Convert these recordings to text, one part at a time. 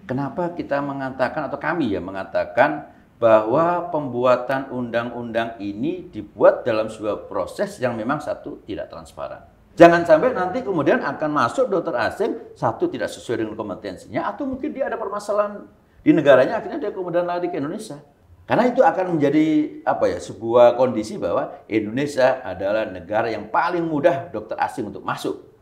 kenapa kita mengatakan atau kami ya mengatakan bahwa pembuatan undang-undang ini dibuat dalam sebuah proses yang memang satu tidak transparan. Jangan sampai nanti kemudian akan masuk dokter asing, satu tidak sesuai dengan kompetensinya, atau mungkin dia ada permasalahan di negaranya, akhirnya dia kemudian lari ke Indonesia. Karena itu akan menjadi sebuah kondisi bahwa Indonesia adalah negara yang paling mudah dokter asing untuk masuk.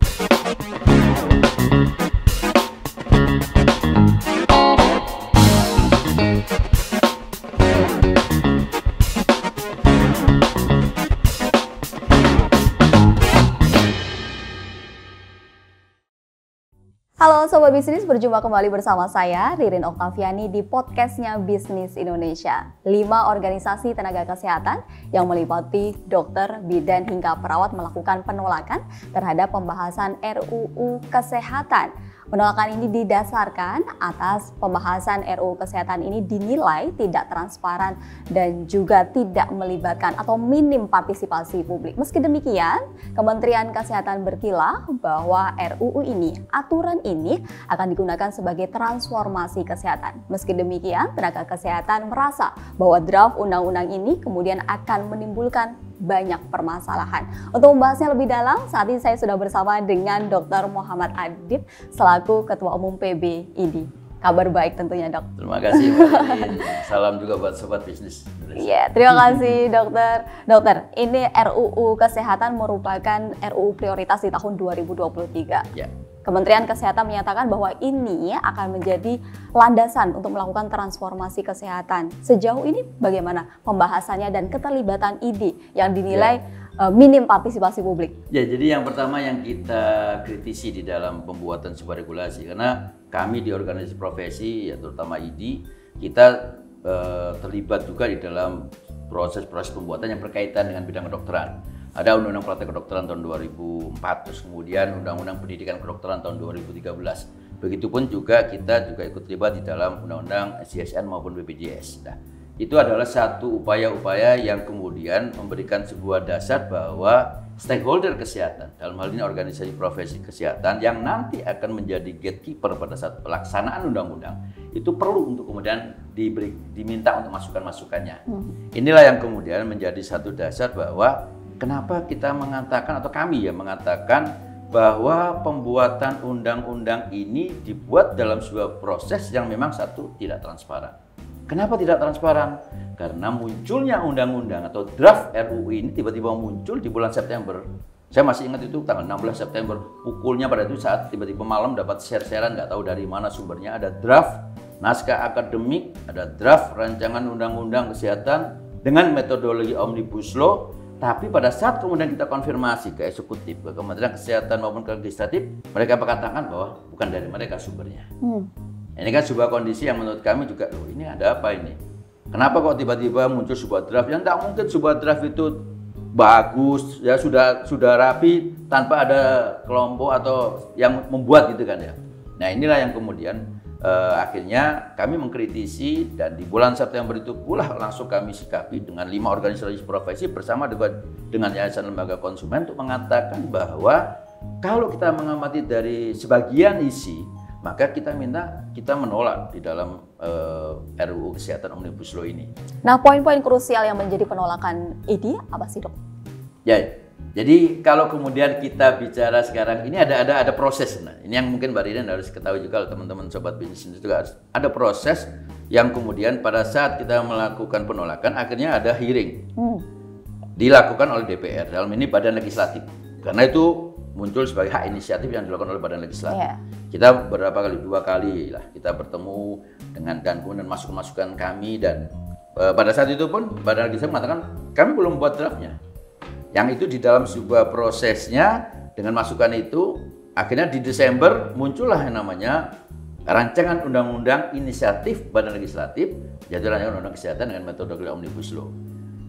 Halo Sobat Bisnis, berjumpa kembali bersama saya, Ririn Oktaviani di podcastnya Bisnis Indonesia. 5 organisasi tenaga kesehatan yang meliputi dokter, bidan, hingga perawat melakukan penolakan terhadap pembahasan RUU Kesehatan. Penolakan ini didasarkan atas pembahasan RUU Kesehatan ini dinilai tidak transparan dan juga tidak melibatkan atau minim partisipasi publik. Meski demikian, Kementerian Kesehatan berkilah bahwa RUU ini, aturan ini akan digunakan sebagai transformasi kesehatan. Meski demikian, tenaga kesehatan merasa bahwa draft undang-undang ini kemudian akan menimbulkan banyak permasalahan. Untuk membahasnya lebih dalam, saat ini saya sudah bersama dengan Dr. Muhammad Adib selaku Ketua Umum PBID. Kabar baik tentunya, Dok. Terima kasih, Mbak Ririn. Salam juga buat Sobat Bisnis. Iya, terima kasih, Dokter. Dokter, ini RUU Kesehatan merupakan RUU prioritas di tahun 2023. Ya. Kementerian Kesehatan menyatakan bahwa ini akan menjadi landasan untuk melakukan transformasi kesehatan. Sejauh ini bagaimana pembahasannya dan keterlibatan ID yang dinilai minim partisipasi publik? Ya, jadi yang pertama yang kita kritisi di dalam pembuatan sebuah regulasi, karena kami di organisasi profesi, ya terutama ID, kita terlibat juga di dalam proses-proses pembuatan yang berkaitan dengan bidang kedokteran. Ada Undang-Undang Praktek Kedokteran tahun 2004, terus kemudian Undang-Undang Pendidikan Kedokteran tahun 2013. Begitupun juga kita juga ikut terlibat di dalam Undang-Undang SDSN maupun BPJS. Nah, itu adalah satu upaya-upaya yang kemudian memberikan sebuah dasar bahwa stakeholder kesehatan, dalam hal ini organisasi profesi kesehatan yang nanti akan menjadi gatekeeper pada saat pelaksanaan undang-undang, itu perlu untuk kemudian diminta untuk masukan-masukannya. Inilah yang kemudian menjadi satu dasar bahwa kenapa kita mengatakan atau kami ya mengatakan bahwa pembuatan undang-undang ini dibuat dalam sebuah proses yang memang satu tidak transparan. Kenapa tidak transparan? Karena munculnya undang-undang atau draft RUU ini tiba-tiba muncul di bulan September. Saya masih ingat itu tanggal 16 September. Pukulnya pada itu saat tiba-tiba malam dapat share-sharean, nggak tahu dari mana sumbernya. Ada draft naskah akademik, ada draft rancangan undang-undang kesehatan dengan metodologi Omnibus Law. Tapi pada saat kemudian kita konfirmasi ke eksekutif, ke Kementerian Kesehatan maupun ke legislatif, mereka mengatakan bahwa bukan dari mereka sumbernya. Ini kan sebuah kondisi yang menurut kami juga, loh ini ada apa ini? Kenapa kok tiba-tiba muncul sebuah draft yang tidak mungkin sebuah draft itu bagus, ya sudah rapi tanpa ada kelompok atau yang membuat gitu kan ya. Nah inilah yang kemudian akhirnya kami mengkritisi dan di bulan September itu pula langsung kami sikapi dengan 5 organisasi profesi bersama dengan Yayasan Lembaga Konsumen untuk mengatakan bahwa kalau kita mengamati dari sebagian isi, maka kita menolak di dalam RUU Kesehatan Omnibus Law ini. Nah, poin-poin krusial yang menjadi penolakan ID apa sih, Dok? Ya. Jadi kalau kemudian kita bicara sekarang ini ada proses. Nah, ini yang mungkin Mbak Ririn harus ketahui juga, teman-teman Sobat Bisnis juga harus ada proses yang kemudian pada saat kita melakukan penolakan akhirnya ada hearing. Dilakukan oleh DPR, dalam ini Badan Legislatif. Karena itu muncul sebagai hak inisiatif yang dilakukan oleh Badan Legislatif. Kita beberapa kali, 2 kali lah kita bertemu dengan dan kemudian masukan kami dan pada saat itu pun Badan Legislatif mengatakan kami belum buat draftnya. Yang itu di dalam sebuah prosesnya dengan masukan itu akhirnya di Desember muncullah yang namanya rancangan undang-undang inisiatif Badan Legislatif, yaitu rancangan undang-undang kesehatan dengan metodologi Omnibus Law.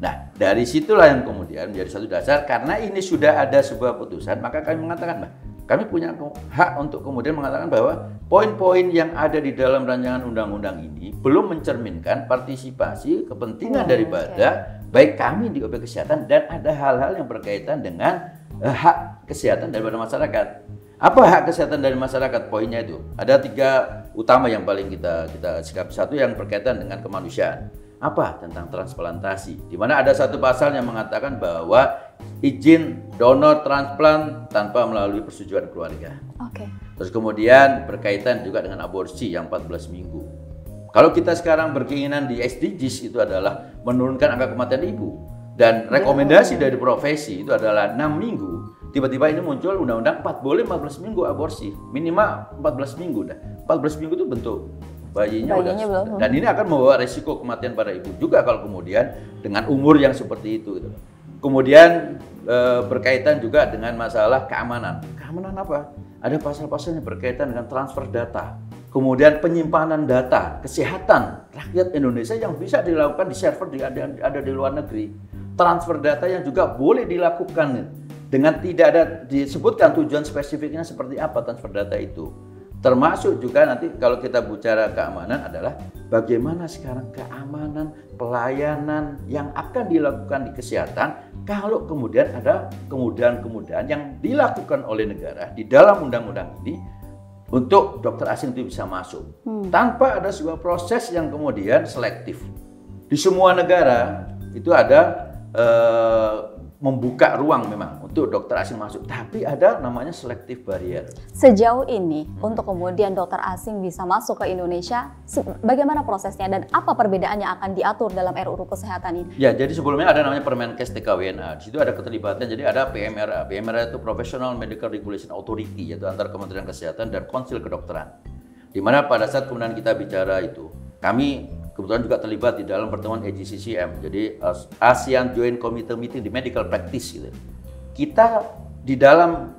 Nah dari situlah yang kemudian menjadi satu dasar, karena ini sudah ada sebuah putusan, maka kami mengatakan kami punya hak untuk kemudian mengatakan bahwa poin-poin yang ada di dalam rancangan undang-undang ini belum mencerminkan partisipasi kepentingan daripada baik kami di objek kesehatan dan ada hal-hal yang berkaitan dengan hak kesehatan daripada masyarakat. Apa hak kesehatan dari masyarakat? Poinnya itu ada utama yang paling kita sikapi. Satu yang berkaitan dengan kemanusiaan. Apa? Tentang transplantasi. Di mana ada satu pasal yang mengatakan bahwa izin donor transplant tanpa melalui persetujuan keluarga. Oke. Terus kemudian berkaitan juga dengan aborsi yang 14 minggu. Kalau kita sekarang berkeinginan di SDGs itu adalah menurunkan angka kematian ibu. Dan rekomendasi dari profesi itu adalah 6 minggu. Tiba-tiba ini muncul undang-undang 4 boleh 14 minggu aborsi. Minimal 14 minggu dah. 14 minggu itu bentuk bayinya udah. belum. Dan ini akan membawa resiko kematian pada ibu juga kalau kemudian dengan umur yang seperti itu. Gitu. Kemudian berkaitan juga dengan masalah keamanan. Keamanan apa? Ada pasal-pasal yang berkaitan dengan transfer data. Kemudian penyimpanan data kesehatan rakyat Indonesia yang bisa dilakukan di server ada di luar negeri. Transfer data yang juga boleh dilakukan dengan tidak ada disebutkan tujuan spesifiknya seperti apa transfer data itu. Termasuk juga nanti kalau kita bicara keamanan adalah bagaimana sekarang keamanan pelayanan yang akan dilakukan di kesehatan kalau kemudian ada kemudahan-kemudahan yang dilakukan oleh negara di dalam undang-undang ini untuk dokter asing itu bisa masuk tanpa ada sebuah proses yang kemudian selektif. Di semua negara itu ada membuka ruang memang untuk dokter asing masuk, tapi ada namanya selective barrier. Sejauh ini untuk kemudian dokter asing bisa masuk ke Indonesia, bagaimana prosesnya dan apa perbedaan yang akan diatur dalam RUU Kesehatan ini? Ya, jadi sebelumnya ada namanya Permenkes TKWNA. Di situ ada keterlibatan, jadi ada PMRA. PMRA itu Professional Medical Regulation Authority, yaitu antara Kementerian Kesehatan dan Konsil Kedokteran. Di mana pada saat kemudian kita bicara itu, kami kebetulan juga terlibat di dalam pertemuan AJCCM, jadi ASEAN Joint Committee Meeting di Medical Practice. Gitu. Kita di dalam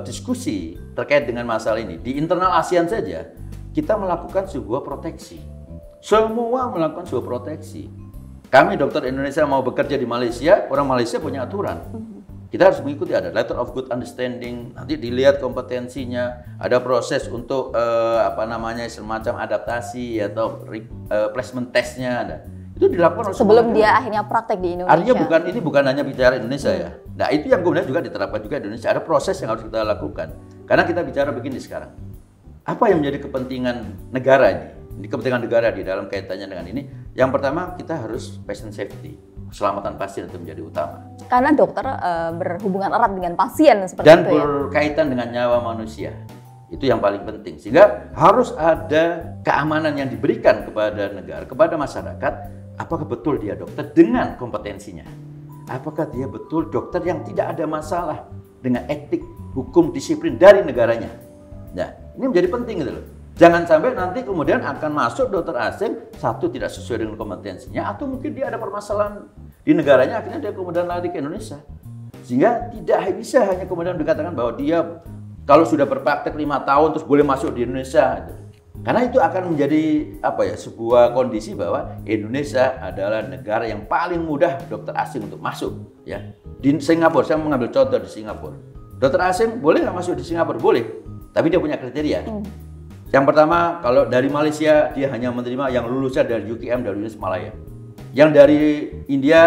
diskusi terkait dengan masalah ini, di internal ASEAN saja, kita melakukan sebuah proteksi. Semua melakukan sebuah proteksi. Kami dokter Indonesia mau bekerja di Malaysia, orang Malaysia punya aturan. Kita harus mengikuti, ada letter of good understanding, nanti dilihat kompetensinya, ada proses untuk semacam adaptasi atau placement testnya ada. Itu dilakukan sebelum dia akhirnya praktek di Indonesia. Artinya ini bukan hanya bicara Indonesia ya. Nah, itu yang kemudian juga diterapkan juga di Indonesia. Ada proses yang harus kita lakukan. Karena kita bicara begini sekarang. Apa yang menjadi kepentingan negara ini? Ini kepentingan negara di dalam kaitannya dengan ini. Yang pertama, kita harus patient safety. Keselamatan pasien itu menjadi utama. Karena dokter berhubungan erat dengan pasien seperti dan itu ya. Dan berkaitan dengan nyawa manusia. Itu yang paling penting. Sehingga harus ada keamanan yang diberikan kepada negara, kepada masyarakat. Apakah betul dia dokter dengan kompetensinya? Apakah dia betul dokter yang tidak ada masalah dengan etik, hukum, disiplin dari negaranya? Nah, ini menjadi penting gitu loh. Jangan sampai nanti kemudian akan masuk dokter asing, satu tidak sesuai dengan kompetensinya, atau mungkin dia ada permasalahan di negaranya, akhirnya dia kemudian lari ke Indonesia. Sehingga tidak bisa hanya kemudian dikatakan bahwa dia kalau sudah berpraktek 5 tahun terus boleh masuk di Indonesia. Karena itu akan menjadi sebuah kondisi bahwa Indonesia adalah negara yang paling mudah dokter asing untuk masuk. Ya. Di Singapura, saya mengambil contoh di Singapura. Dokter asing boleh nggak masuk di Singapura? Boleh, tapi dia punya kriteria. Yang pertama, kalau dari Malaysia dia hanya menerima yang lulusnya dari UKM dari Universitas Malaya. Yang dari India,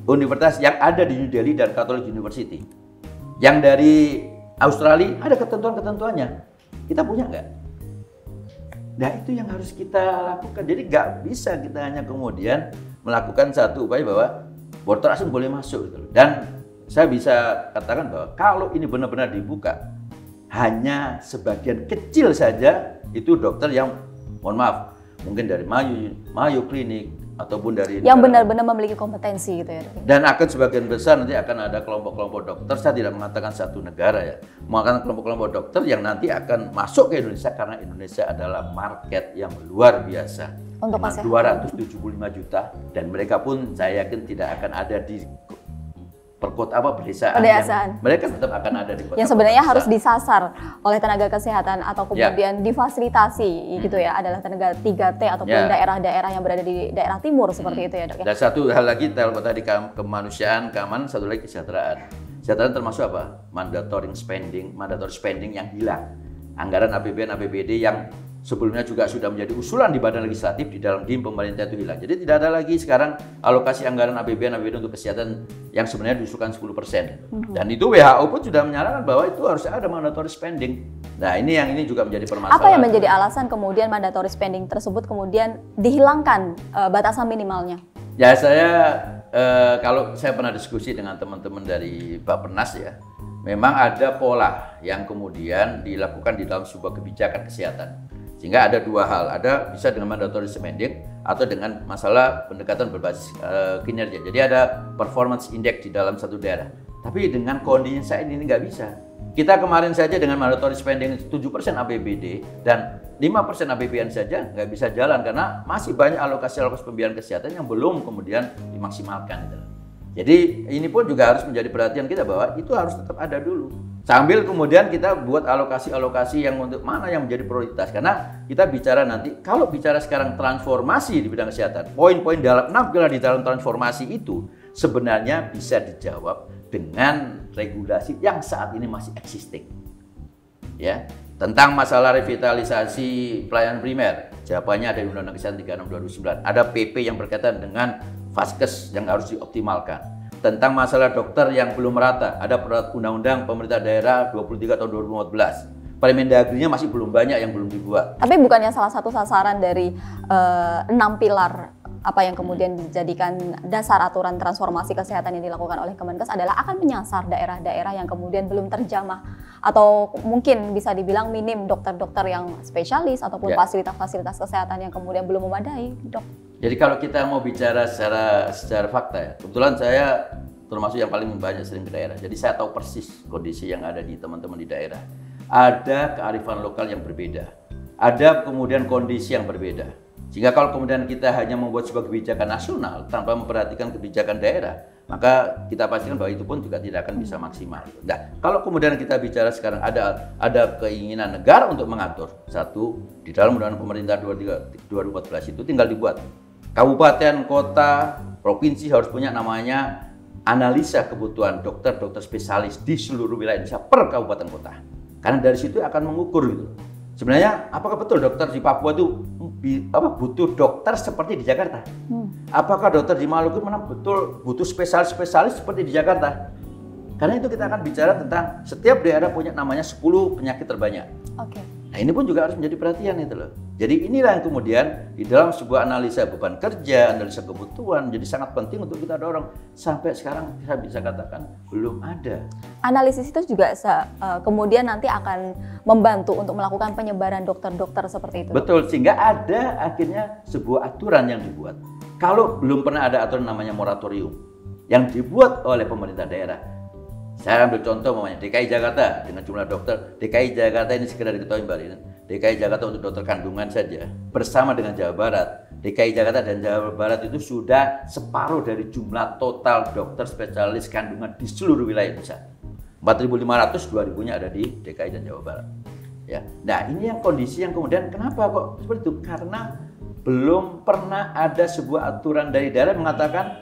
universitas yang ada di New Delhi dan Catholic University. Yang dari Australia ada ketentuan-ketentuannya. Kita punya nggak? Nah, itu yang harus kita lakukan. Jadi nggak bisa kita hanya kemudian melakukan satu upaya bahwa dokter asing boleh masuk. Gitu. Dan saya bisa katakan bahwa kalau ini benar-benar dibuka, hanya sebagian kecil saja itu dokter yang, mohon maaf, mungkin dari Mayo Clinic ataupun dari yang benar-benar memiliki kompetensi gitu ya. Dan akan sebagian besar nanti akan ada kelompok-kelompok dokter, saya tidak mengatakan satu negara ya, mengatakan kelompok-kelompok dokter yang nanti akan masuk ke Indonesia karena Indonesia adalah market yang luar biasa. Untuk 275 juta dan mereka pun saya yakin tidak akan ada di pedesaan. Mereka tetap akan ada di kota. Yang sebenarnya harus disasar oleh tenaga kesehatan atau kemudian difasilitasi gitu ya, adalah tenaga 3T ataupun daerah-daerah yang berada di daerah timur seperti itu ya, Dok ya. Dan satu hal lagi kalau tadi kemanusiaan, keamanan, satu lagi kesejahteraan. Kesejahteraan termasuk apa? Mandatory spending yang hilang. Anggaran APBN, APBD yang sebelumnya juga sudah menjadi usulan di badan legislatif, di dalam DIM pemerintah itu hilang. Jadi tidak ada lagi sekarang alokasi anggaran APBN untuk kesehatan yang sebenarnya diusulkan 10%. Dan itu WHO pun sudah menyarankan bahwa itu harus ada mandatory spending. Nah ini juga menjadi permasalahan. Apa yang menjadi alasan kemudian mandatory spending tersebut kemudian dihilangkan batasan minimalnya? Ya kalau saya pernah diskusi dengan teman-teman dari Bappenas ya, memang ada pola yang kemudian dilakukan di dalam sebuah kebijakan kesehatan. Sehingga ada dua hal, ada bisa dengan mandatory spending atau dengan masalah pendekatan berbasis kinerja. Jadi ada performance index di dalam satu daerah. Tapi dengan kondisi saat ini nggak bisa. Kita kemarin saja dengan mandatory spending 7% APBD dan 5% APBN saja nggak bisa jalan karena masih banyak alokasi pembiayaan kesehatan yang belum kemudian dimaksimalkan. Jadi ini pun juga harus menjadi perhatian kita bahwa itu harus tetap ada dulu. Sambil kemudian kita buat alokasi-alokasi yang untuk mana yang menjadi prioritas. Karena kita bicara nanti, kalau bicara sekarang transformasi di bidang kesehatan, poin-poin dalam 6 pilar di dalam transformasi itu sebenarnya bisa dijawab dengan regulasi yang saat ini masih existing. Ya, tentang masalah revitalisasi pelayanan primer, jawabannya ada di Undang-Undang Kesehatan 36/2009. Ada PP yang berkaitan dengan Vaskes yang harus dioptimalkan. Tentang masalah dokter yang belum merata, ada Undang-Undang Pemerintah Daerah 23 tahun 2014. Permendagrinya masih belum banyak yang belum dibuat. Tapi bukannya salah satu sasaran dari 6 pilar apa yang kemudian dijadikan dasar aturan transformasi kesehatan yang dilakukan oleh Kemenkes adalah akan menyasar daerah-daerah yang kemudian belum terjamah atau mungkin bisa dibilang minim dokter-dokter yang spesialis ataupun fasilitas-fasilitas kesehatan yang kemudian belum memadai, Dok. Jadi kalau kita mau bicara secara fakta ya, kebetulan saya termasuk yang paling banyak sering ke daerah. Jadi saya tahu persis kondisi yang ada di teman-teman di daerah. Ada kearifan lokal yang berbeda. Ada kemudian kondisi yang berbeda. Sehingga kalau kemudian kita hanya membuat sebuah kebijakan nasional tanpa memperhatikan kebijakan daerah, maka kita pastikan bahwa itu pun juga tidak akan bisa maksimal. Nah, kalau kemudian kita bicara sekarang ada keinginan negara untuk mengatur, satu, di dalam Undang-Undang Pemerintah 2014 itu tinggal dibuat. Kabupaten, kota, provinsi harus punya namanya analisa kebutuhan dokter spesialis di seluruh wilayah Indonesia per kabupaten kota. Karena dari situ akan mengukur gitu. Sebenarnya apakah betul dokter di Papua itu butuh dokter seperti di Jakarta? Apakah dokter di Maluku memang betul butuh spesialis seperti di Jakarta? Karena itu kita akan bicara tentang setiap daerah punya namanya 10 penyakit terbanyak. Oke. Nah ini pun juga harus menjadi perhatian itu loh. Jadi inilah yang kemudian di dalam sebuah analisa beban kerja, analisa kebutuhan jadi sangat penting untuk kita dorong. Sampai sekarang kita bisa katakan belum ada. Analisis itu juga kemudian nanti akan membantu untuk melakukan penyebaran dokter-dokter seperti itu. Betul, sehingga ada akhirnya sebuah aturan yang dibuat. Kalau belum pernah ada aturan namanya moratorium yang dibuat oleh pemerintah daerah. Saya ambil contoh namanya DKI Jakarta dengan jumlah dokter. DKI Jakarta ini segera diketahui Mbak Lina. DKI Jakarta untuk dokter kandungan saja bersama dengan Jawa Barat. DKI Jakarta dan Jawa Barat itu sudah separuh dari jumlah total dokter spesialis kandungan di seluruh wilayah Indonesia. 4.500, 2.000-nya ada di DKI dan Jawa Barat. Ya. Nah ini yang kondisi yang kemudian kenapa kok seperti itu? Karena belum pernah ada sebuah aturan dari daerah mengatakan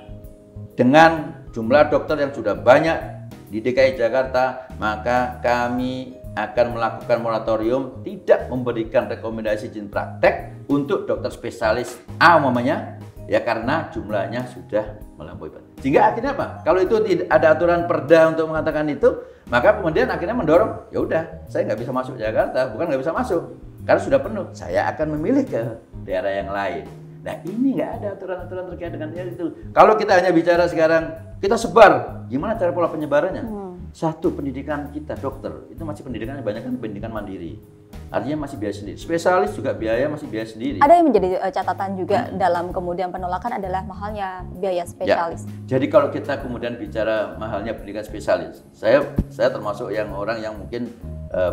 dengan jumlah dokter yang sudah banyak di DKI Jakarta, maka kami akan melakukan moratorium tidak memberikan rekomendasi izin praktek untuk dokter spesialis A umpamanya ya karena jumlahnya sudah melampaui. Sehingga akhirnya apa? Kalau itu tidak ada aturan perda untuk mengatakan itu, maka kemudian akhirnya mendorong, ya udah, saya nggak bisa masuk Jakarta, bukan nggak bisa masuk, karena sudah penuh. Saya akan memilih ke daerah yang lain. Nah ini nggak ada aturan-aturan terkait dengan itu. Kalau kita hanya bicara sekarang, kita sebar, gimana cara pola penyebarannya? Satu, pendidikan kita dokter, itu masih pendidikannya banyak kan pendidikan mandiri. Artinya masih biaya sendiri. Spesialis juga biaya masih biaya sendiri. Ada yang menjadi catatan juga dalam kemudian penolakan adalah mahalnya biaya spesialis. Ya. Jadi kalau kita kemudian bicara mahalnya pendidikan spesialis, saya termasuk yang orang yang mungkin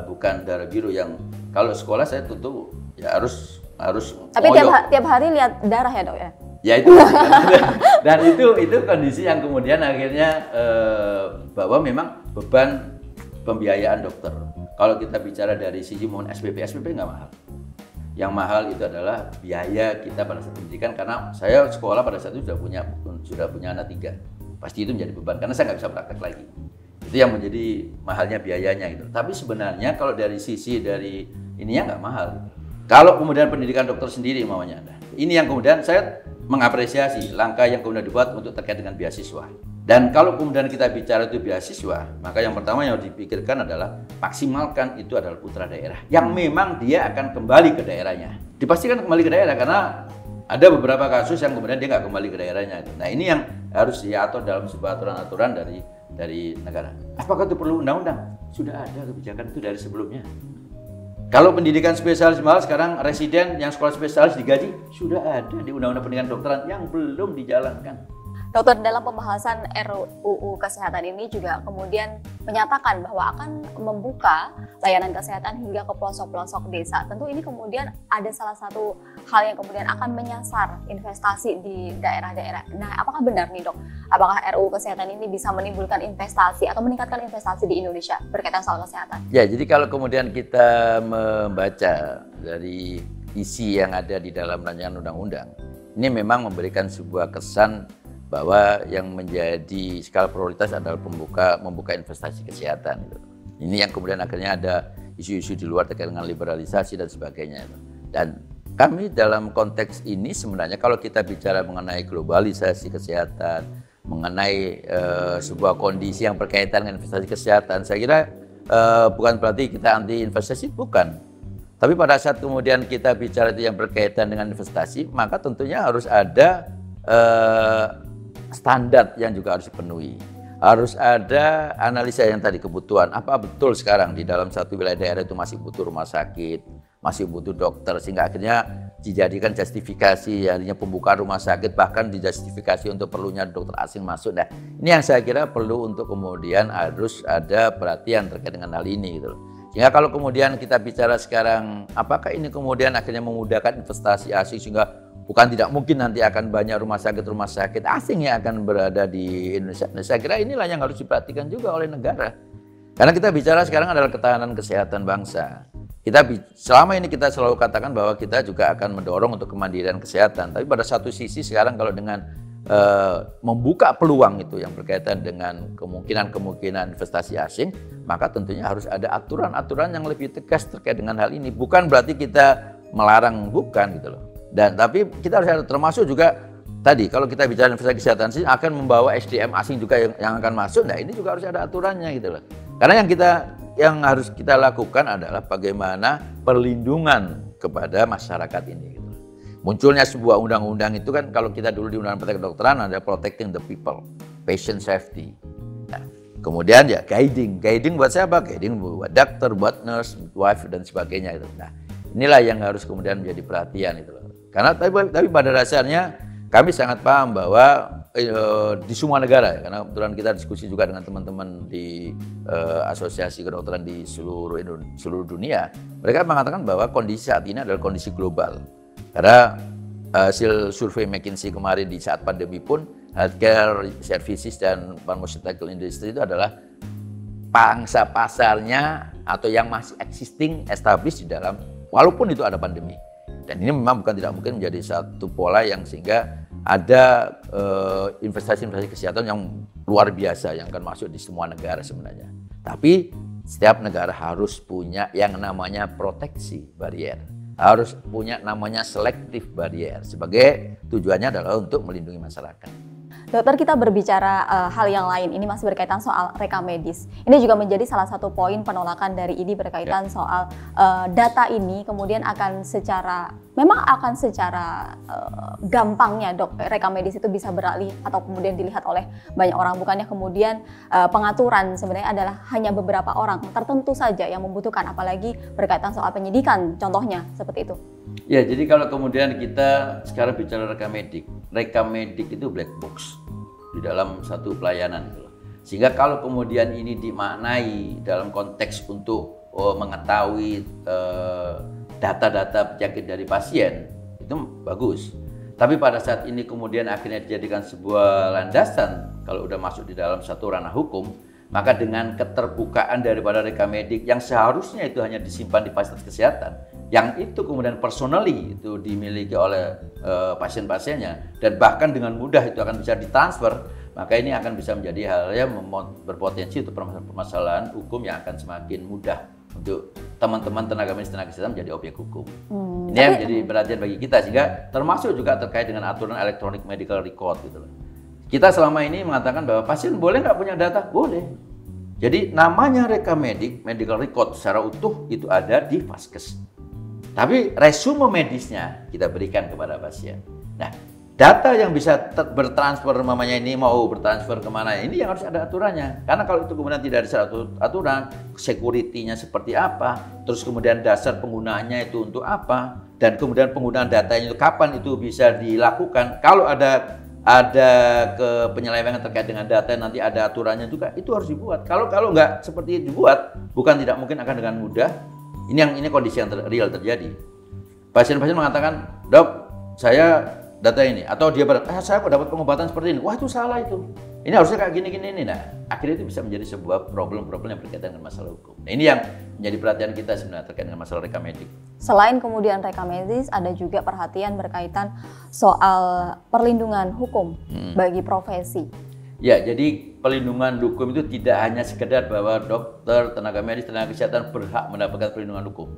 bukan darah biru yang kalau sekolah saya tentu ya harus. Tapi tiap hari lihat darah ya Dok ya? Ya itu dan itu kondisi yang kemudian akhirnya bahwa memang beban pembiayaan dokter. Kalau kita bicara dari sisi mohon SPP nggak mahal. Yang mahal itu adalah biaya kita pada saat pendidikan karena saya sekolah pada saat itu sudah punya anak 3. Pasti itu menjadi beban karena saya nggak bisa praktek lagi. Itu yang menjadi mahalnya biayanya gitu. Tapi sebenarnya kalau dari sisi dari ininya nggak mahal. Kalau kemudian pendidikan dokter sendiri mamanya, ini yang kemudian saya mengapresiasi langkah yang kemudian dibuat untuk terkait dengan beasiswa. Dan kalau kemudian kita bicara itu beasiswa, maka yang pertama yang harus dipikirkan adalah maksimalkan itu adalah putra daerah yang memang dia akan kembali ke daerahnya. Dipastikan kembali ke daerah karena ada beberapa kasus yang kemudian dia nggak kembali ke daerahnya. Nah ini yang harus diatur dalam sebuah aturan-aturan dari negara. Apakah itu perlu undang-undang? Sudah ada kebijakan itu dari sebelumnya. Kalau pendidikan spesialis mahal sekarang residen yang sekolah spesialis digaji sudah ada di Undang-Undang Pendidikan Kedokteran yang belum dijalankan. Dokter, dalam pembahasan RUU Kesehatan ini juga kemudian menyatakan bahwa akan membuka layanan kesehatan hingga ke pelosok-pelosok desa. Tentu ini kemudian ada salah satu hal yang kemudian akan menyasar investasi di daerah-daerah. Nah, apakah benar nih dok? Apakah RUU Kesehatan ini bisa menimbulkan investasi atau meningkatkan investasi di Indonesia berkaitan soal kesehatan? Ya, jadi kalau kemudian kita membaca dari isi yang ada di dalam rancangan undang-undang, ini memang memberikan sebuah kesan bahwa yang menjadi skala prioritas adalah membuka investasi kesehatan. Ini yang kemudian akhirnya ada isu-isu di luar terkait dengan liberalisasi dan sebagainya. Dan kami dalam konteks ini sebenarnya kalau kita bicara mengenai globalisasi kesehatan, mengenai sebuah kondisi yang berkaitan dengan investasi kesehatan, saya kira bukan berarti kita anti investasi, bukan. Tapi pada saat kemudian kita bicara itu yang berkaitan dengan investasi, maka tentunya harus ada standar yang juga harus dipenuhi. Harus ada analisa yang tadi kebutuhan. Apa betul sekarang di dalam satu wilayah daerah itu masih butuh rumah sakit, masih butuh dokter, sehingga akhirnya dijadikan justifikasi artinya pembukaan rumah sakit, bahkan dijustifikasi untuk perlunya dokter asing masuk. Nah, ini yang saya kira perlu untuk kemudian harus ada perhatian terkait dengan hal ini gitu loh. Sehingga kalau kemudian kita bicara sekarang, apakah ini kemudian akhirnya memudahkan investasi asing sehingga bukan tidak mungkin nanti akan banyak rumah sakit asing yang akan berada di Indonesia. Nah, saya kira inilah yang harus diperhatikan juga oleh negara. Karena kita bicara sekarang adalah ketahanan kesehatan bangsa. Selama ini kita selalu katakan bahwa kita juga akan mendorong untuk kemandirian kesehatan. Tapi pada satu sisi sekarang kalau dengan membuka peluang itu yang berkaitan dengan kemungkinan investasi asing, maka tentunya harus ada aturan-aturan yang lebih tegas terkait dengan hal ini. Bukan berarti kita melarang, bukan gitu loh. Dan tapi kita harus ada, termasuk juga tadi kalau kita bicara investasi kesehatan sih akan membawa SDM asing juga yang akan masuk. Nah ini juga harus ada aturannya gitu loh. Karena yang harus kita lakukan adalah bagaimana perlindungan kepada masyarakat ini. Gitu. Munculnya sebuah undang-undang itu kan kalau kita dulu di Undang-Undang Kedokteran ada protecting the people, patient safety. Nah, kemudian ya guiding buat siapa? Guiding buat dokter, buat nurse, wife dan sebagainya. Gitu. Nah inilah yang harus kemudian menjadi perhatian itu loh. Karena tapi pada dasarnya kami sangat paham bahwa di semua negara, karena kebetulan kita diskusi juga dengan teman-teman di asosiasi kedokteran di seluruh dunia, mereka mengatakan bahwa kondisi saat ini adalah kondisi global. Karena hasil survei McKinsey kemarin di saat pandemi pun healthcare services dan pharmaceutical industry itu adalah pangsa pasarnya atau yang masih existing established di dalam walaupun itu ada pandemi. Dan ini memang tidak mungkin menjadi satu pola yang sehingga ada investasi-investasi kesehatan yang luar biasa yang akan masuk di semua negara sebenarnya. Tapi setiap negara harus punya yang namanya proteksi barrier. Harus punya namanya selective barrier. Sebagai tujuannya adalah untuk melindungi masyarakat. Dokter, kita berbicara hal yang lain, ini masih berkaitan soal rekam medis. Ini juga menjadi salah satu poin penolakan dari IDI berkaitan soal data ini kemudian akan secara gampangnya dok, rekam medis itu bisa beralih atau kemudian dilihat oleh banyak orang. Bukannya kemudian pengaturan sebenarnya adalah hanya beberapa orang tertentu saja yang membutuhkan, apalagi berkaitan soal penyidikan contohnya seperti itu. Ya, jadi kalau kemudian kita sekarang bicara rekam medik itu black box di dalam satu pelayanan gitu loh. Sehingga kalau kemudian ini dimaknai dalam konteks untuk mengetahui data-data penyakit dari pasien itu bagus. Tapi pada saat ini kemudian akhirnya dijadikan sebuah landasan kalau udah masuk di dalam satu ranah hukum, maka dengan keterbukaan daripada rekam medik yang seharusnya itu hanya disimpan di fasilitas kesehatan, yang itu kemudian personally itu dimiliki oleh pasien-pasiennya dan bahkan dengan mudah itu akan bisa ditransfer, maka ini akan bisa menjadi hal yang berpotensi untuk permasalahan hukum yang akan semakin mudah untuk teman-teman tenaga medis tenaga kesehatan menjadi objek hukum. Ini yang menjadi perhatian bagi kita, sehingga termasuk juga terkait dengan aturan electronic medical record gitu loh. Kita selama ini mengatakan bahwa pasien boleh nggak punya data? Boleh. Jadi namanya rekamedik, medical record secara utuh itu ada di Vaskes. Tapi resume medisnya kita berikan kepada pasien. Nah, data yang bisa bertransfer mamanya ini mau bertransfer kemana, ini yang harus ada aturannya. Karena kalau itu kemudian tidak ada satu aturan, security-nya seperti apa, terus kemudian dasar penggunaannya itu untuk apa, dan kemudian penggunaan datanya itu kapan itu bisa dilakukan. Kalau ada penyelewengan terkait dengan data, nanti ada aturannya juga, itu harus dibuat. Kalau nggak seperti itu dibuat, bukan tidak mungkin akan dengan mudah. Ini kondisi yang real terjadi. Pasien-pasien mengatakan, dok, saya data ini, atau dia saya kok dapat pengobatan seperti ini, wah itu salah itu. Ini harusnya kayak gini ini. Nah, akhirnya itu bisa menjadi sebuah problem yang berkaitan dengan masalah hukum. Nah, ini yang menjadi perhatian kita sebenarnya terkait dengan masalah rekamedik. Selain kemudian rekamedis, ada juga perhatian berkaitan soal perlindungan hukum bagi profesi. Ya, jadi perlindungan hukum itu tidak hanya sekedar bahwa dokter, tenaga medis, tenaga kesehatan berhak mendapatkan perlindungan hukum.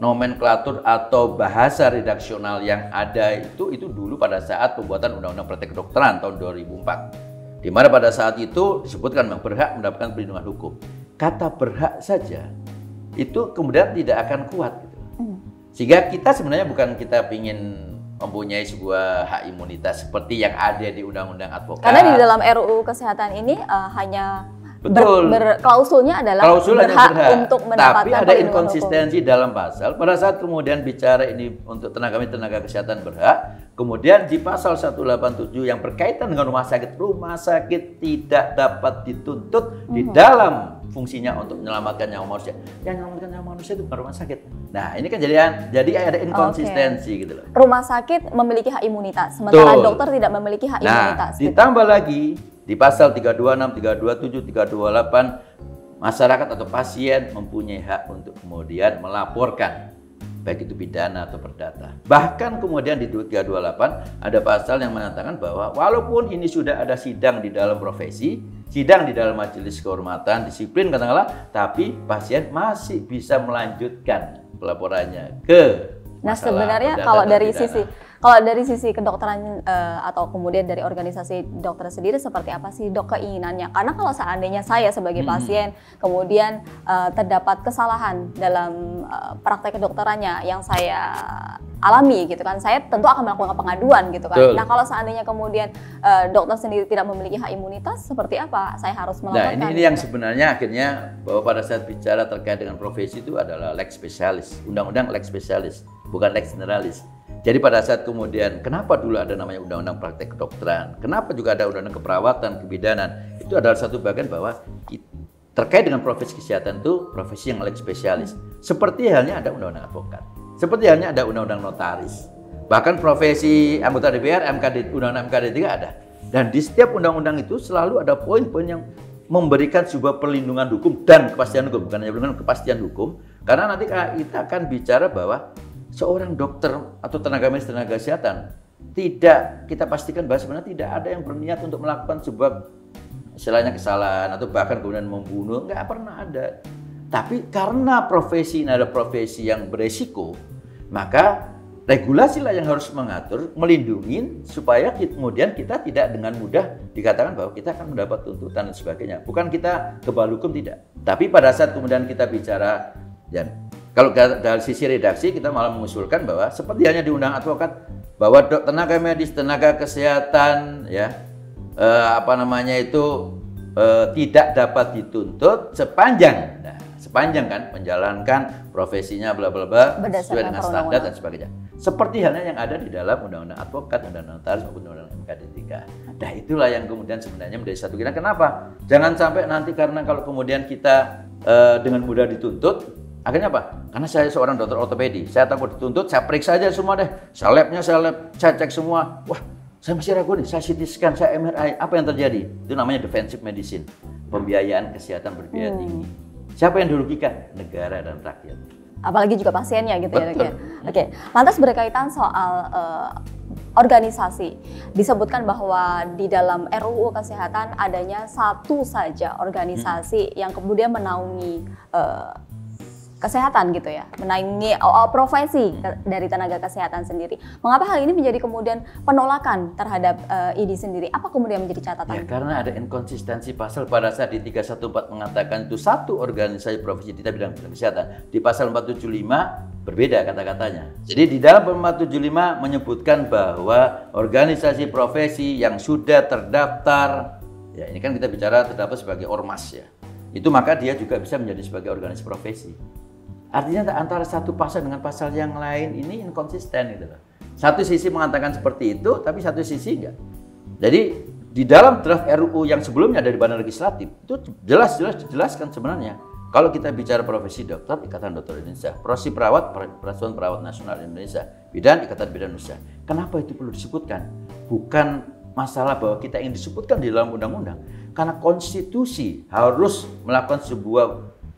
Nomenklatur atau bahasa redaksional yang ada itu dulu pada saat pembuatan Undang-Undang Praktek Kedokteran tahun 2004. Di mana pada saat itu disebutkan memang berhak mendapatkan perlindungan hukum. Kata berhak saja itu kemudian tidak akan kuat gitu. Sehingga kita sebenarnya bukan kita ingin mempunyai sebuah hak imunitas seperti yang ada di Undang-Undang Advokat. Karena di dalam RUU Kesehatan ini hanya klausulnya adalah berhak untuk mendapatkan. Tapi ada inkonsistensi dalam pasal. Pada saat kemudian bicara ini untuk tenaga kesehatan berhak, kemudian di pasal 187 yang berkaitan dengan rumah sakit tidak dapat dituntut di dalam fungsinya untuk menyelamatkan nyawa manusia. Yang menyelamatkan nyawa manusia itu bukan rumah sakit. Nah, ini kan jadi ada inkonsistensi gitu loh. Rumah sakit memiliki hak imunitas, sementara dokter tidak memiliki hak imunitas. Ditambah lagi di pasal 326, 327, 328, masyarakat atau pasien mempunyai hak untuk kemudian melaporkan, baik itu pidana atau perdata. Bahkan kemudian di 328 ada pasal yang mengatakan bahwa walaupun ini sudah ada sidang di dalam profesi, sidang di dalam majelis kehormatan, disiplin katakanlah, tapi pasien masih bisa melanjutkan pelaporannya ke Nah, sebenarnya kalau dari sisi kedokteran atau kemudian dari organisasi dokter sendiri seperti apa sih dok keinginannya? Karena kalau seandainya saya sebagai pasien kemudian terdapat kesalahan dalam praktek kedokterannya yang saya alami gitu kan, saya tentu akan melakukan pengaduan gitu kan. Betul. Nah, kalau seandainya kemudian dokter sendiri tidak memiliki hak imunitas, seperti apa saya harus melaporkan? Nah, ini yang sebenarnya akhirnya bahwa pada saat bicara terkait dengan profesi itu adalah lex specialis, undang-undang lex specialis, bukan lex generalis. Jadi pada saat kemudian kenapa dulu ada namanya undang-undang praktek kedokteran, kenapa juga ada undang-undang keperawatan, kebidanan, itu adalah satu bagian bahwa terkait dengan profesi kesehatan itu profesi yang lex spesialis. Seperti halnya ada undang-undang advokat, seperti halnya ada undang-undang notaris. Bahkan profesi anggota DPR, undang-undang MKD 3 ada. Dan di setiap undang-undang itu selalu ada poin-poin yang memberikan sebuah perlindungan hukum dan kepastian hukum, bukan hanya perlindungan, kepastian hukum. Karena nanti kita akan bicara bahwa seorang dokter atau tenaga medis tenaga kesehatan tidak kita pastikan bahwa sebenarnya tidak ada yang berniat untuk melakukan sebuah istilahnya kesalahan atau bahkan kemudian membunuh, nggak pernah ada. Tapi karena profesi ini adalah profesi yang beresiko, maka regulasi lah yang harus mengatur, melindungi supaya kemudian kita tidak dengan mudah dikatakan bahwa kita akan mendapat tuntutan dan sebagainya. Bukan kita kebal hukum, tidak. Tapi pada saat kemudian kita bicara dan kalau dari sisi redaksi kita malah mengusulkan bahwa seperti halnya di undang advokat bahwa tenaga medis, tenaga kesehatan tidak dapat dituntut sepanjang kan menjalankan profesinya bla bla bla sesuai dengan standar dan sebagainya. Seperti halnya yang ada di dalam undang-undang advokat, undang-undang notaris maupun undang-undang MKD 3. Nah, itulah yang kemudian sebenarnya menjadi satu kita. Kenapa? Jangan sampai nanti karena kalau kemudian kita dengan mudah dituntut. Akhirnya apa? Karena saya seorang dokter ortopedi, saya takut dituntut, saya periksa aja semua deh. Saya cek semua. Wah, saya masih ragu nih, saya CT scan, saya MRI, apa yang terjadi? Itu namanya defensive medicine, pembiayaan kesehatan berbiaya tinggi. Siapa yang dirugikan? Negara dan rakyat. Apalagi juga pasiennya gitu. Betul. Ya. Oke, lantas berkaitan soal organisasi, disebutkan bahwa di dalam RUU Kesehatan adanya satu saja organisasi yang kemudian menaungi kesehatan gitu ya, menaungi profesi dari tenaga kesehatan sendiri. Mengapa hal ini menjadi kemudian penolakan terhadap ID sendiri? Apa kemudian menjadi catatan? Ya, karena ada inkonsistensi pasal pada saat di 314 mengatakan itu satu organisasi profesi di bidang kesehatan. Di pasal 475 berbeda kata-katanya. Jadi di dalam 475 menyebutkan bahwa organisasi profesi yang sudah terdaftar, ya ini kan kita bicara terdaftar sebagai ormas ya, itu maka dia juga bisa menjadi sebagai organisasi profesi. Artinya antara satu pasal dengan pasal yang lain ini inkonsisten gitu loh. Satu sisi mengatakan seperti itu, tapi satu sisi enggak. Jadi di dalam draft RUU yang sebelumnya dari Badan Legislatif itu jelas dijelaskan sebenarnya. Kalau kita bicara profesi dokter, Ikatan Dokter Indonesia, profesi perawat, Persatuan Perawat Nasional Indonesia, bidan, Ikatan Bidan Indonesia. Kenapa itu perlu disebutkan? Bukan masalah bahwa kita ingin disebutkan di dalam undang-undang, karena konstitusi harus melakukan sebuah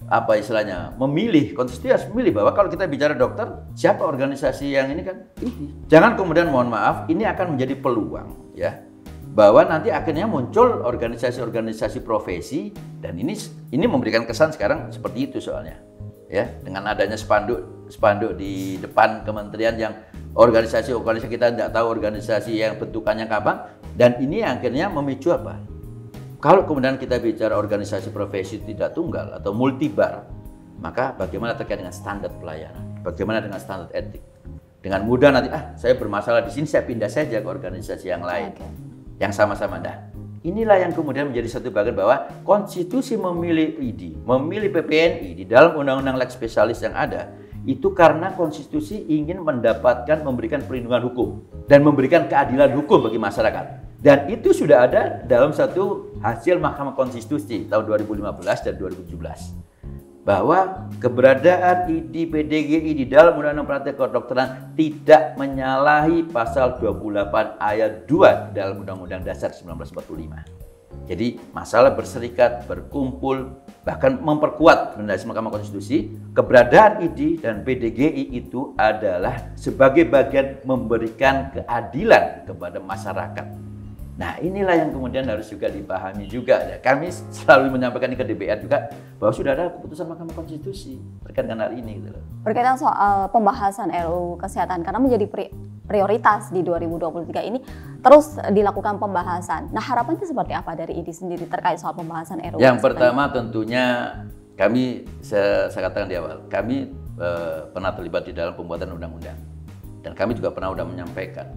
apa istilahnya, memilih, konstitusi harus memilih bahwa kalau kita bicara dokter, siapa organisasi yang ini kan ini. Jangan kemudian mohon maaf, ini akan menjadi peluang ya, bahwa nanti akhirnya muncul organisasi-organisasi profesi dan ini memberikan kesan sekarang seperti itu soalnya ya, dengan adanya spanduk di depan kementerian yang organisasi kita tidak tahu organisasi yang bentukannya kapan, dan ini akhirnya memicu apa? Kalau kemudian kita bicara organisasi profesi tidak tunggal atau multibar, maka bagaimana terkait dengan standar pelayanan? Bagaimana dengan standar etik? Dengan mudah nanti, saya bermasalah di sini, saya pindah saja ke organisasi yang lain, yang sama-sama. Nah, inilah yang kemudian menjadi satu bagian bahwa konstitusi memilih ID, memilih PPNI di dalam undang-undang lex spesialis yang ada, itu karena konstitusi ingin memberikan perlindungan hukum dan memberikan keadilan hukum bagi masyarakat. Dan itu sudah ada dalam satu hasil Mahkamah Konstitusi tahun 2015 dan 2017. Bahwa keberadaan ID PDGI di dalam Undang-Undang Praktek Kedokteran tidak menyalahi pasal 28 ayat 2 dalam Undang-Undang Dasar 1945. Jadi masalah berserikat, berkumpul, bahkan memperkuat rekomendasi Mahkamah Konstitusi, keberadaan ID dan PDGI itu adalah sebagai bagian memberikan keadilan kepada masyarakat. Nah, inilah yang kemudian harus juga dipahami juga. Ya, kami selalu menyampaikan ini ke DPR juga bahwa sudah ada keputusan Mahkamah Konstitusi terkait dengan hal ini. Gitu. Berkaitan soal pembahasan RUU Kesehatan, karena menjadi prioritas di 2023 ini terus dilakukan pembahasan. Nah, harapannya seperti apa dari ID sendiri terkait soal pembahasan RUU? Yang pertama tentunya kami, saya katakan di awal, kami pernah terlibat di dalam pembuatan undang-undang. Dan kami juga pernah menyampaikan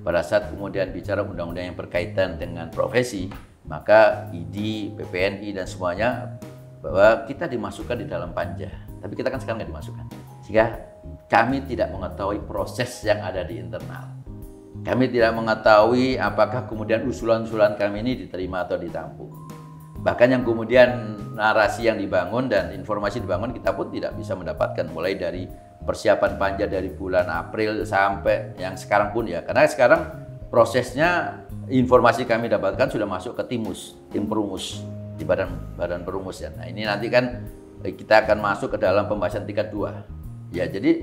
pada saat kemudian bicara undang-undang yang berkaitan dengan profesi, maka ID, PPNI dan semuanya bahwa kita dimasukkan di dalam panja. Tapi kita kan sekarang nggak dimasukkan. Sehingga kami tidak mengetahui proses yang ada di internal. Kami tidak mengetahui apakah kemudian usulan-usulan kami ini diterima atau ditampung. Bahkan yang kemudian narasi yang dibangun dan informasi dibangun kita pun tidak bisa mendapatkan, mulai dari persiapan panja dari bulan April sampai yang sekarang pun ya, karena sekarang prosesnya informasi kami dapatkan sudah masuk ke tim perumus di badan perumus ya. Nah, ini nanti kan kita akan masuk ke dalam pembahasan tingkat 2 ya. Jadi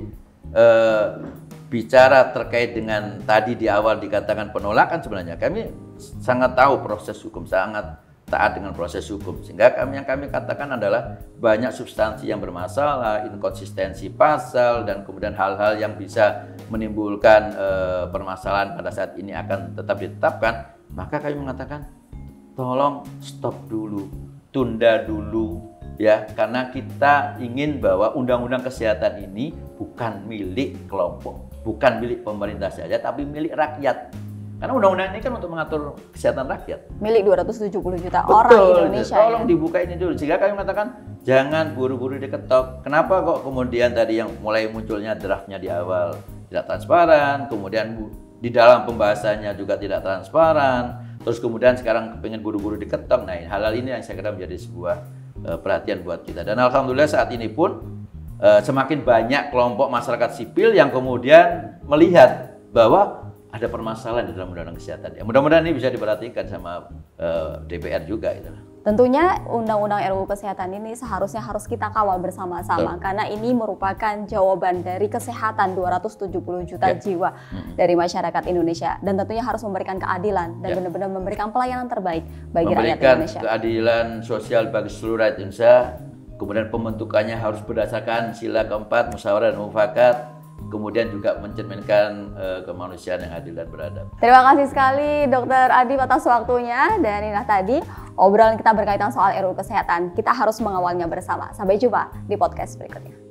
bicara terkait dengan tadi di awal dikatakan penolakan, sebenarnya kami sangat tahu proses hukum, sangat taat dengan proses hukum, sehingga yang kami katakan adalah banyak substansi yang bermasalah, inkonsistensi pasal, dan kemudian hal-hal yang bisa menimbulkan permasalahan pada saat ini akan tetap ditetapkan. Maka kami mengatakan tolong stop dulu, tunda dulu ya, karena kita ingin bahwa undang-undang kesehatan ini bukan milik kelompok, bukan milik pemerintah saja, tapi milik rakyat. Karena undang-undang ini kan untuk mengatur kesehatan rakyat. Milik 270 juta orang Indonesia. Tolong dibuka ini dulu. Jika kami mengatakan jangan buru-buru diketok. Kenapa kok kemudian tadi yang mulai munculnya draftnya di awal tidak transparan, kemudian di dalam pembahasannya juga tidak transparan, terus kemudian sekarang pengen buru-buru diketok. Nah, hal-hal ini yang saya kira menjadi sebuah perhatian buat kita. Dan alhamdulillah saat ini pun semakin banyak kelompok masyarakat sipil yang kemudian melihat bahwa ada permasalahan di dalam undang-undang kesehatan. Ya, mudah-mudahan ini bisa diperhatikan sama DPR juga. Gitu. Tentunya undang-undang RUU Kesehatan ini seharusnya harus kita kawal bersama-sama, karena ini merupakan jawaban dari kesehatan 270 juta jiwa dari masyarakat Indonesia, dan tentunya harus memberikan keadilan dan benar-benar memberikan pelayanan terbaik bagi rakyat Indonesia. Memberikan keadilan sosial bagi seluruh rakyat Indonesia, kemudian pembentukannya harus berdasarkan sila keempat musyawarah dan mufakat, kemudian juga mencerminkan kemanusiaan yang adil dan beradab. Terima kasih sekali Dr. Adib atas waktunya, dan inilah tadi obrolan kita berkaitan soal RUU Kesehatan. Kita harus mengawalnya bersama. Sampai jumpa di podcast berikutnya.